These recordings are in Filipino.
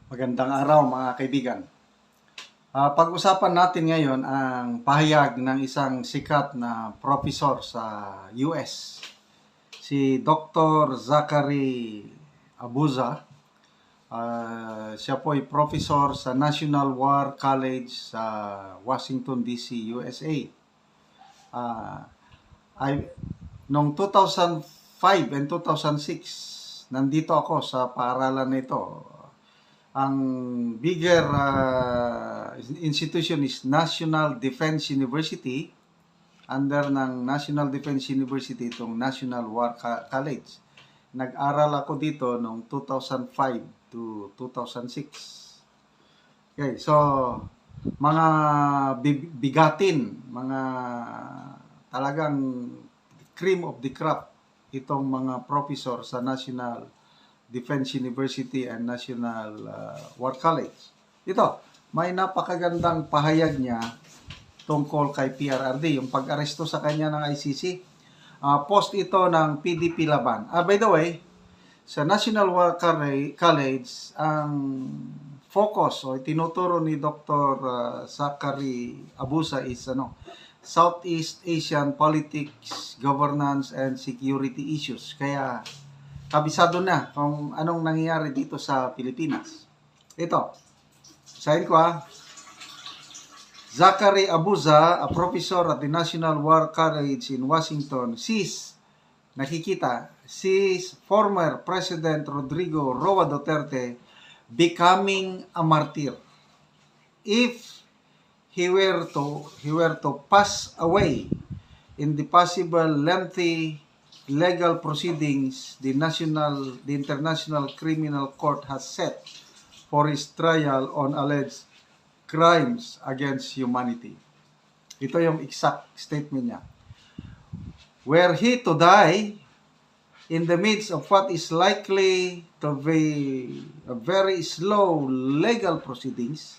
Magandang araw mga kaibigan. Pag-usapan natin ngayon ang pahayag ng isang sikat na professor sa US, si Dr. Zachary Abuza. Siya po ay professor sa National War College sa Washington DC, USA. Noong 2005 and 2006, nandito ako sa paaralan nito. Ang bigger institution is National Defense University. Under ng National Defense University itong National War College. Nag-aral ako dito noong 2005 to 2006. Okay, so mga bigatin, mga talagang cream of the crop itong mga professor sa National Defense University and National War College. Ito, may napakagandang pahayag niya tungkol kay PRRD, yung pag-aresto sa kanya ng ICC. Post ito ng PDP Laban. By the way, sa National War College, ang focus o tinuturo ni Dr. Zachary Abuza is Southeast Asian politics, governance, and security issues. Kaya kabisado na kung anong nangyayari dito sa Pilipinas. Ito, sahin ko Zachary Abuza, a professor at the National War College in Washington, sees former President Rodrigo Roa Duterte becoming a martyr. If he were to pass away in the possible lengthy legal proceedings the International Criminal Court has set for his trial on alleged crimes against humanity. Ito yung exact statement niya. Were he to die in the midst of what is likely to be a very slow legal proceedings,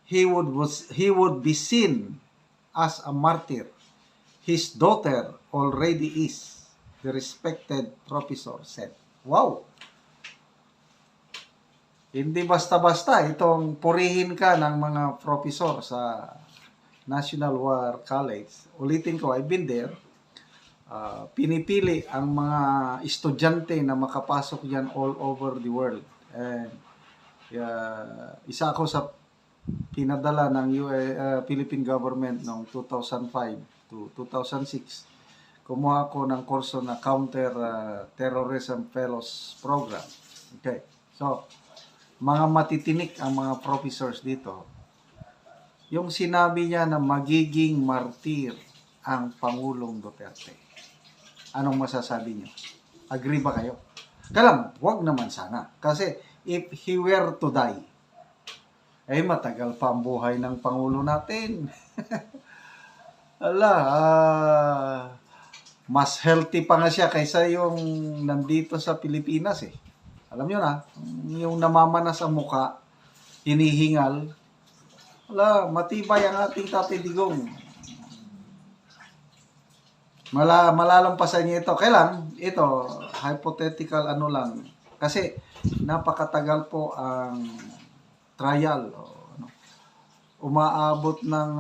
he would be seen as a martyr. His daughter already is, the respected professor said. Wow! Hindi basta-basta itong purihin ka ng mga professor sa National War College. Ulitin ko, I've been there. Pinipili ang mga estudyante na makapasok dyan all over the world. And isa ako sa pinadala ng Philippine government noong 2005 to 2006. Kumuha ako ng kurso na Counter-Terrorism Fellows Program. Okay. So, mga matitinik ang mga professors dito. Yung sinabi niya na magiging martir ang Pangulong Duterte. Anong masasabi niyo? Agree ba kayo? Kaya wag naman sana. Kasi if he were to die, matagal pa ang buhay ng Pangulo natin. Mas healthy pa nga siya kaysa yung nandito sa Pilipinas eh. Alam nyo na, yung namamanas ang muka, hinihingal, matibay ang ating Tatay Digong. Malalampasan niya ito. Kailan? Ito, hypothetical lang. Kasi napakatagal po ang trial. Umaabot ng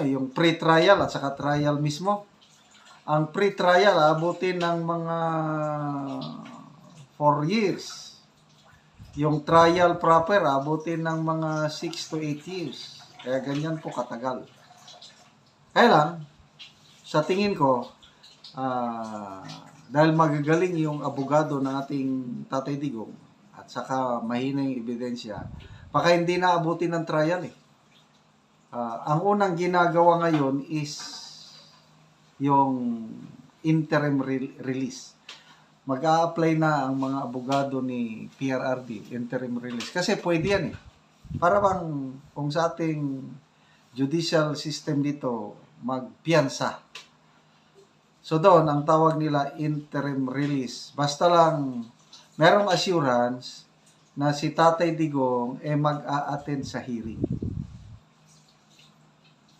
yung pre-trial at saka trial mismo. Ang pre-trial abutin ng mga 4 years. Yung trial proper abutin ng mga 6 to 8 years. Kaya ganyan po katagal. Kaya lang, sa tingin ko, dahil magagaling yung abogado ng ating Tatay Digong at saka mahina yung ebidensya, baka hindi na abutin ng trial eh. Ang unang ginagawa ngayon is yung interim release. Mag-a-apply na ang mga abogado ni PRRD, interim release. Kasi pwede yan eh. Para bang kung sa ating judicial system dito, magpiyansa. So doon, ang tawag nila interim release. Basta lang merong assurance na si Tatay Digong mag-a-attend sa hearing.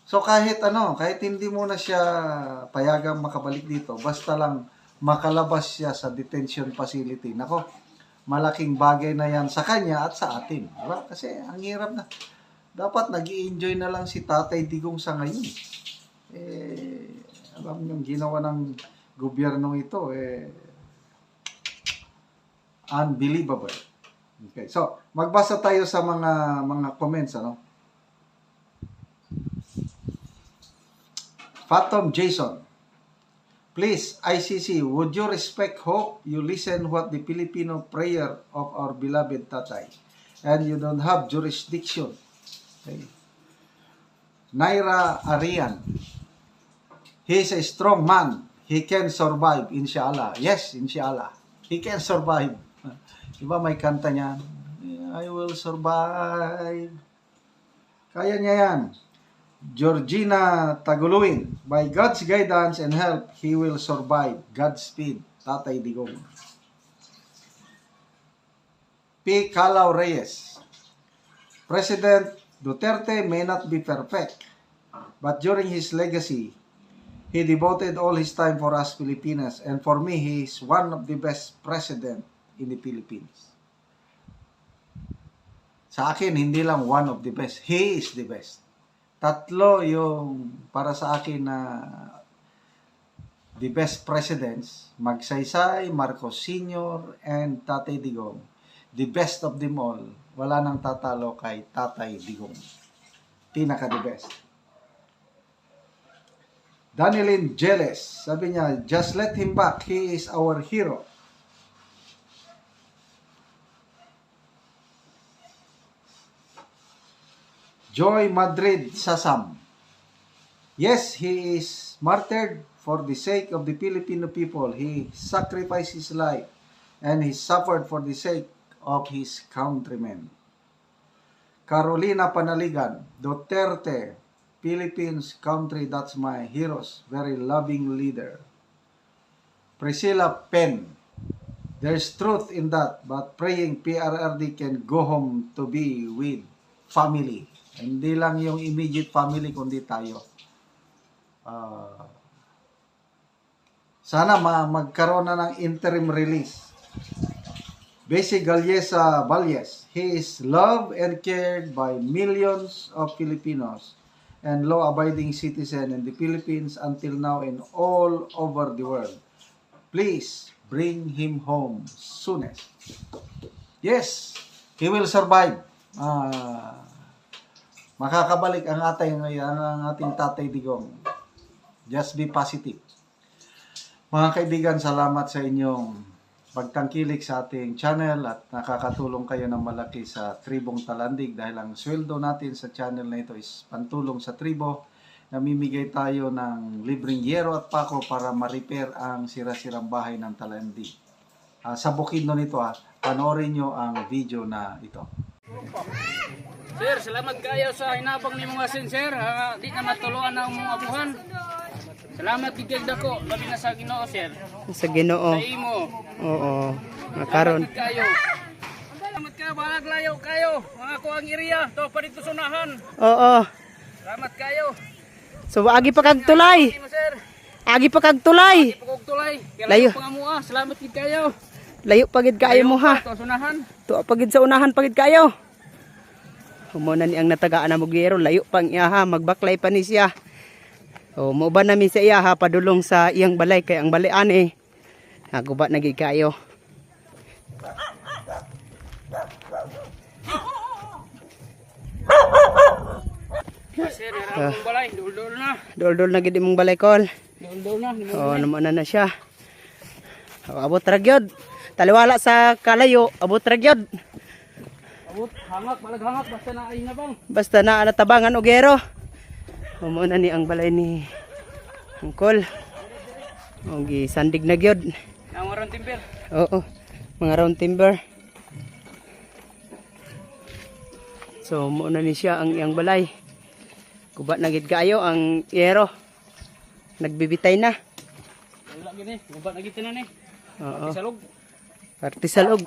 So kahit hindi mo na siya payagang makabalik dito, basta lang makalabas siya sa detention facility. Nako, malaking bagay na yan sa kanya at sa atin. Diba? Kasi ang hirap na. Dapat nag-i-enjoy na lang si Tatay Digong sa ngayon. Alam niyo, ginawa ng gobyernong ito, unbelievable. Okay, so, magbasa tayo sa mga comments, ano? Phantom Jason, please, ICC, would you respect hope? You listen what the Filipino prayer of our beloved Tatay, and you don't have jurisdiction. Okay. Naira Arian, he is a strong man. He can survive, inshallah. Yes, inshallah. He can survive. Diba may kanta niya? I will survive. Kaya niya yan. Georgina Taguluin, by God's guidance and help, he will survive. Godspeed, Tatay Digong. P. Calao Reyes, President Duterte may not be perfect, but during his legacy, he devoted all his time for us Filipinas, and for me, he is one of the best president in the Philippines. Sa akin, hindi lang one of the best, he is the best. Tatlo yung para sa akin na the best presidents, Magsaysay, Marcos Sr., and Tatay Digong. The best of them all, wala nang tatalo kay Tatay Digong. Pinaka the best. Danilyn Jeles, sabi niya, just let him back, he is our hero. Joy Madrid Sasam, yes, he is martyred for the sake of the Filipino people. He sacrificed his life and he suffered for the sake of his countrymen. Carolina Panaligan, Duterte, Philippines country, that's my heroes, very loving leader. Priscilla Pen, there's truth in that, but praying PRRD can go home to be with family. Hindi lang yung immediate family, kundi tayo. Sana magkaroon na ng interim release. Basic Galyesa Valles, he is loved and cared by millions of Filipinos and law-abiding citizens in the Philippines until now and all over the world. Please bring him home soonest. Yes, he will survive. Makakabalik ang ating Tatay Digong. Just be positive. Mga kaibigan, salamat sa inyong pagtangkilik sa ating channel at nakakatulong kayo ng malaki sa Tribong Talandig dahil ang sweldo natin sa channel na ito is pantulong sa tribo. Namimigay tayo ng libreng yero at pako para ma-repair ang sira-sirang bahay ng Talandig. Sa Bukidnon nito, panoorin nyo ang video na ito. Sir, salamat kayo sa hinabang ni mga sin, sir. Di na matuluan ang mga abuhan. Salamat gigig dako, labi na sa Ginoo, sir. Sa Ginoo. Sa imo. Oo. Makaron. Salamat kayo. Salamat kayo, balag layo kayo. Mga kuang iriya, to pa dito sunahan. Oo. Salamat kayo. So agi pa kag tulay. Imo, sir. Agi pa kag tulay. Pagugtulay. Layo. Layo pangamua. Salamat gid kayo. Layo pagid kayo mo ha. To sunahan. To pagid sa unahan pagid kayo. Humuna ni ang natagaan na mugero, layo pang iya ha, magbaklay pa ni siya. O mo ba namin sa iya ha, padulong sa iyang balay kay ang balian naguba na gid kayo. Sir, ang balay, dul-dul na. Dol-dol na gid imong balay kol. Dul-dul na. O naman na siya. O, abot ragyod. Taliwala sa kalayo, abot ragyod. Abot, hangak, malaghangak, basta na ay nabang. Basta na natabangan ugero. Umuna ni ang balay ni Angkol. O gisandig na gyud. Ang round timber. Oo. Mga round timber. So muna ni siya ang iyang balay. Kuba na gid kayo ang yero. Nagbibitay na. Wala gid ni, gubat na gid na ni. Oo. Salog. Parti salog.